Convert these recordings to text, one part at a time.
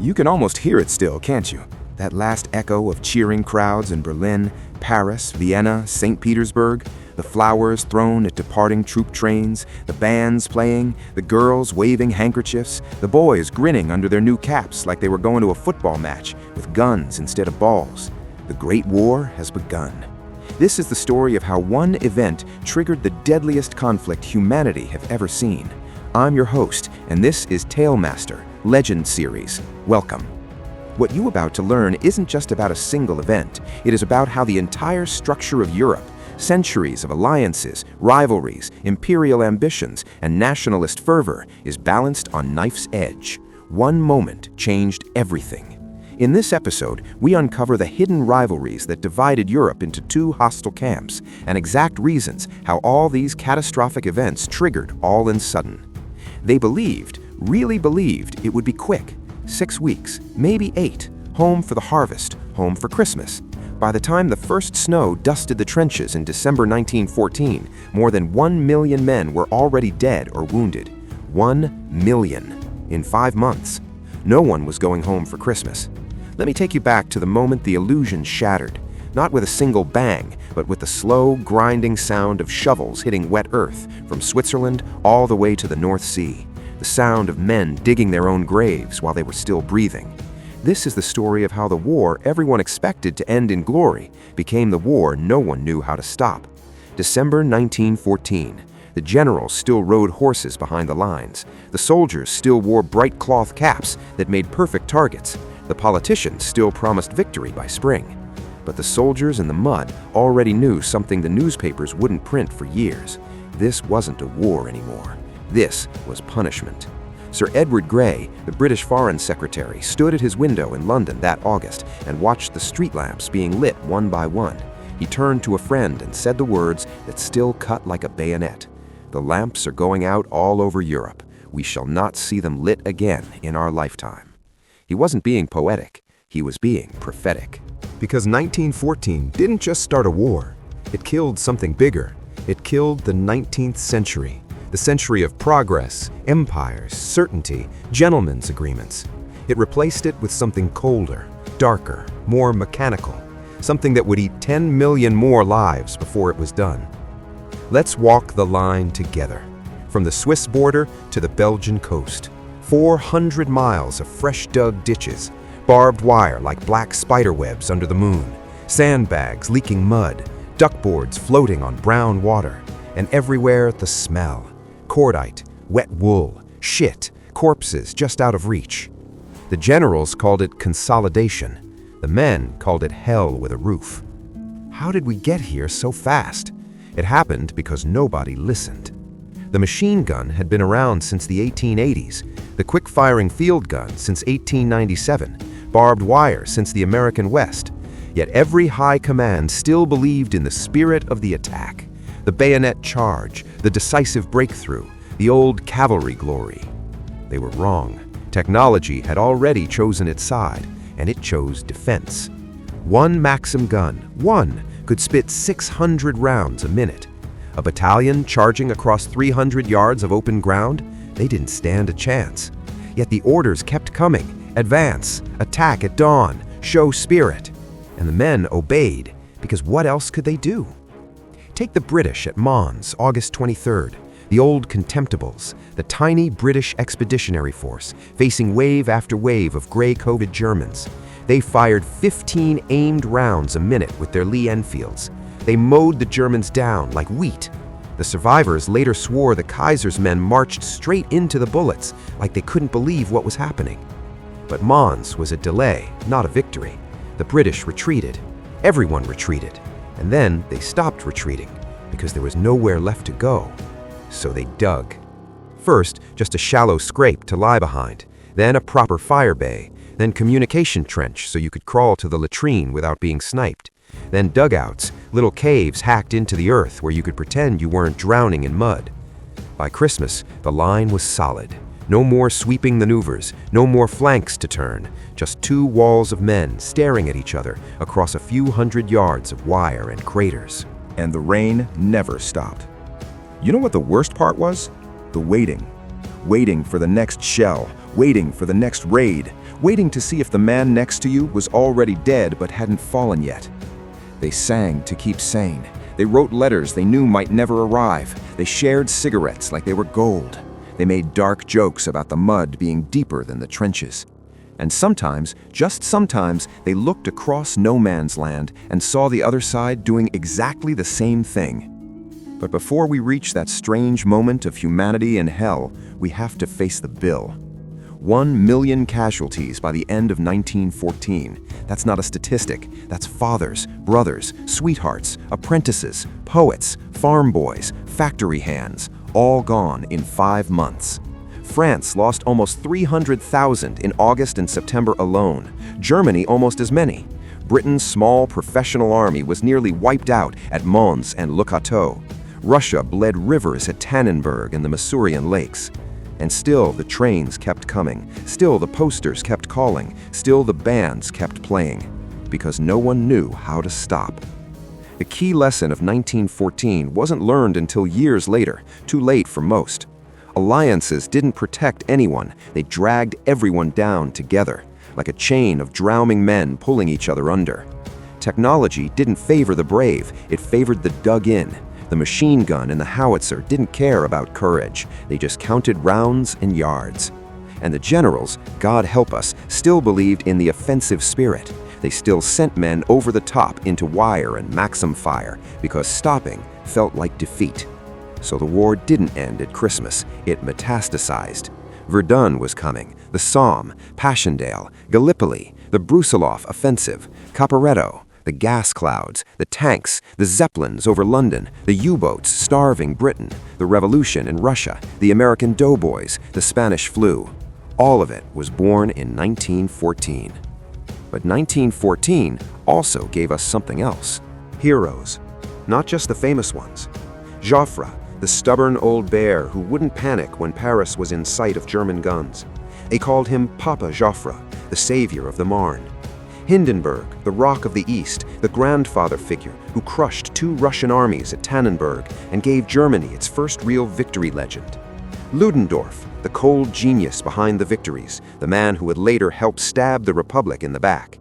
You can almost hear it still, can't you? That last echo of cheering crowds in Berlin, Paris, Vienna, St. Petersburg, the flowers thrown at departing troop trains, the bands playing, the girls waving handkerchiefs, the boys grinning under their new caps like they were going to a football match with guns instead of balls. The Great War has begun. This is the story of how one event triggered the deadliest conflict humanity have ever seen. I'm your host, and this is Talemaster, Legend Series. Welcome. What you're about to learn isn't just about a single event. It is about how the entire structure of Europe, centuries of alliances, rivalries, imperial ambitions, and nationalist fervor is balanced on knife's edge. One moment changed everything. In this episode, we uncover the hidden rivalries that divided Europe into two hostile camps and exact reasons how all these catastrophic events triggered all in sudden. They really believed it would be quick. 6 weeks, maybe 8, home for the harvest, home for Christmas. By the time the first snow dusted the trenches in December 1914, more than 1 million men were already dead or wounded. 1 million. In 5 months. No one was going home for Christmas. Let me take you back to the moment the illusion shattered, not with a single bang, but with the slow, grinding sound of shovels hitting wet earth from Switzerland all the way to the North Sea, the sound of men digging their own graves while they were still breathing. This is the story of how the war everyone expected to end in glory became the war no one knew how to stop. December 1914. The generals still rode horses behind the lines. The soldiers still wore bright cloth caps that made perfect targets. The politicians still promised victory by spring. But the soldiers in the mud already knew something the newspapers wouldn't print for years. This wasn't a war anymore. This was punishment. Sir Edward Grey, the British Foreign Secretary, stood at his window in London that August and watched the street lamps being lit one by one. He turned to a friend and said the words that still cut like a bayonet. "The lamps are going out all over Europe. We shall not see them lit again in our lifetime." He wasn't being poetic, he was being prophetic. Because 1914 didn't just start a war, it killed something bigger. It killed the 19th century, the century of progress, empires, certainty, gentlemen's agreements. It replaced it with something colder, darker, more mechanical, something that would eat 10 million more lives before it was done. Let's walk the line together, from the Swiss border to the Belgian coast. 400 miles of fresh-dug ditches, barbed wire like black spiderwebs under the moon, sandbags leaking mud, duckboards floating on brown water, and everywhere the smell. Cordite, wet wool, shit, corpses just out of reach. The generals called it consolidation. The men called it hell with a roof. How did we get here so fast? It happened because nobody listened. The machine gun had been around since the 1880s, the quick-firing field gun since 1897, barbed wire since the American West. Yet every high command still believed in the spirit of the attack, the bayonet charge, the decisive breakthrough, the old cavalry glory. They were wrong. Technology had already chosen its side, and it chose defense. One Maxim gun, could spit 600 rounds a minute. A battalion charging across 300 yards of open ground, they didn't stand a chance. Yet the orders kept coming. Advance, attack at dawn, show spirit. And the men obeyed, because what else could they do? Take the British at Mons, August 23rd. The old Contemptibles, the tiny British expeditionary force, facing wave after wave of gray-coated Germans. They fired 15 aimed rounds a minute with their Lee Enfields. They mowed the Germans down like wheat. The survivors later swore the Kaiser's men marched straight into the bullets, like they couldn't believe what was happening. But Mons was a delay, not a victory. The British retreated. Everyone retreated. And then they stopped retreating, because there was nowhere left to go. So they dug. First, just a shallow scrape to lie behind, then a proper fire bay, then communication trench so you could crawl to the latrine without being sniped. Then dugouts, little caves hacked into the earth where you could pretend you weren't drowning in mud. By Christmas, the line was solid. No more sweeping maneuvers, no more flanks to turn, just 2 walls of men staring at each other across a few hundred yards of wire and craters. And the rain never stopped. You know what the worst part was? The waiting. Waiting for the next shell, waiting for the next raid, waiting to see if the man next to you was already dead but hadn't fallen yet. They sang to keep sane. They wrote letters they knew might never arrive. They shared cigarettes like they were gold. They made dark jokes about the mud being deeper than the trenches. And sometimes, just sometimes, they looked across no man's land and saw the other side doing exactly the same thing. But before we reach that strange moment of humanity and hell, we have to face the bill. 1 million casualties by the end of 1914. That's not a statistic. That's fathers, brothers, sweethearts, apprentices, poets, farm boys, factory hands, all gone in 5 months. France lost almost 300,000 in August and September alone. Germany almost as many. Britain's small professional army was nearly wiped out at Mons and Le Cateau. Russia bled rivers at Tannenberg and the Masurian lakes. And still the trains kept coming, still the posters kept calling, still the bands kept playing, because no one knew how to stop. The key lesson of 1914 wasn't learned until years later, too late for most. Alliances didn't protect anyone, they dragged everyone down together, like a chain of drowning men pulling each other under. Technology didn't favor the brave, it favored the dug-in. The machine gun and the howitzer didn't care about courage, they just counted rounds and yards. And the generals, God help us, still believed in the offensive spirit. They still sent men over the top into wire and Maxim fire because stopping felt like defeat. So the war didn't end at Christmas, it metastasized. Verdun was coming, the Somme, Passchendaele, Gallipoli, the Brusilov offensive, Caporetto, the gas clouds, the tanks, the Zeppelins over London, the U-boats starving Britain, the revolution in Russia, the American doughboys, the Spanish flu. All of it was born in 1914. But 1914 also gave us something else. Heroes. Not just the famous ones. Joffre, the stubborn old bear who wouldn't panic when Paris was in sight of German guns. They called him Papa Joffre, the savior of the Marne. Hindenburg, the Rock of the East, the grandfather figure who crushed 2 Russian armies at Tannenberg and gave Germany its first real victory legend. Ludendorff, the cold genius behind the victories, the man who would later help stab the Republic in the back.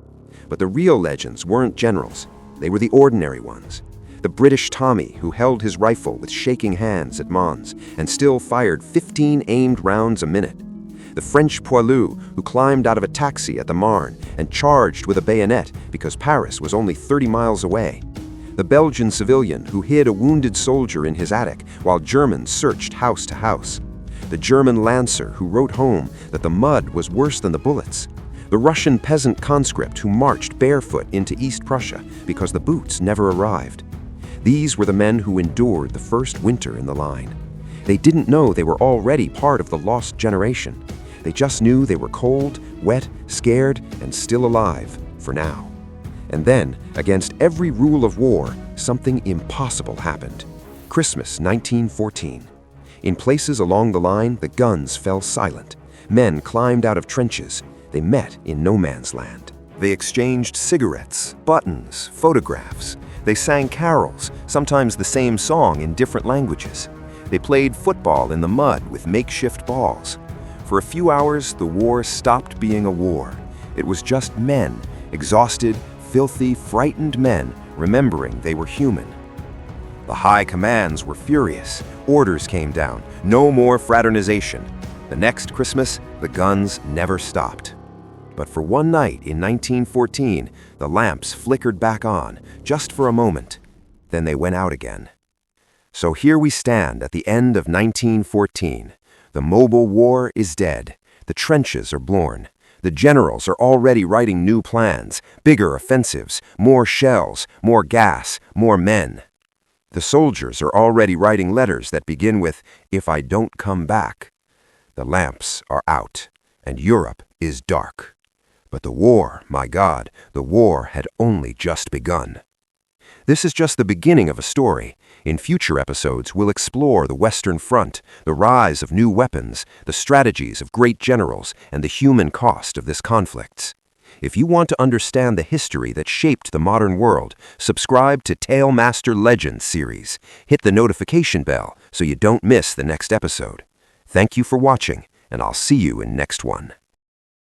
But the real legends weren't generals, they were the ordinary ones. The British Tommy who held his rifle with shaking hands at Mons and still fired 15 aimed rounds a minute. The French poilu who climbed out of a taxi at the Marne and charged with a bayonet because Paris was only 30 miles away. The Belgian civilian who hid a wounded soldier in his attic while Germans searched house to house. The German lancer who wrote home that the mud was worse than the bullets. The Russian peasant conscript who marched barefoot into East Prussia because the boots never arrived. These were the men who endured the first winter in the line. They didn't know they were already part of the lost generation. They just knew they were cold, wet, scared, and still alive, for now. And then, against every rule of war, something impossible happened. Christmas 1914. In places along the line, the guns fell silent. Men climbed out of trenches. They met in no man's land. They exchanged cigarettes, buttons, photographs. They sang carols, sometimes the same song in different languages. They played football in the mud with makeshift balls. For a few hours, the war stopped being a war. It was just men, exhausted, filthy, frightened men, remembering they were human. The high commands were furious. Orders came down. No more fraternization. The next Christmas, the guns never stopped. But for one night in 1914, the lamps flickered back on, just for a moment. Then they went out again. So here we stand at the end of 1914. The mobile war is dead. The trenches are born. The generals are already writing new plans, bigger offensives, more shells, more gas, more men. The soldiers are already writing letters that begin with, "If I don't come back." The lamps are out, and Europe is dark. But the war, my God, the war had only just begun. This is just the beginning of a story. In future episodes, we'll explore the Western Front, the rise of new weapons, the strategies of great generals, and the human cost of this conflict. If you want to understand the history that shaped the modern world, subscribe to Tale Master Legends series. Hit the notification bell so you don't miss the next episode. Thank you for watching, and I'll see you in next one.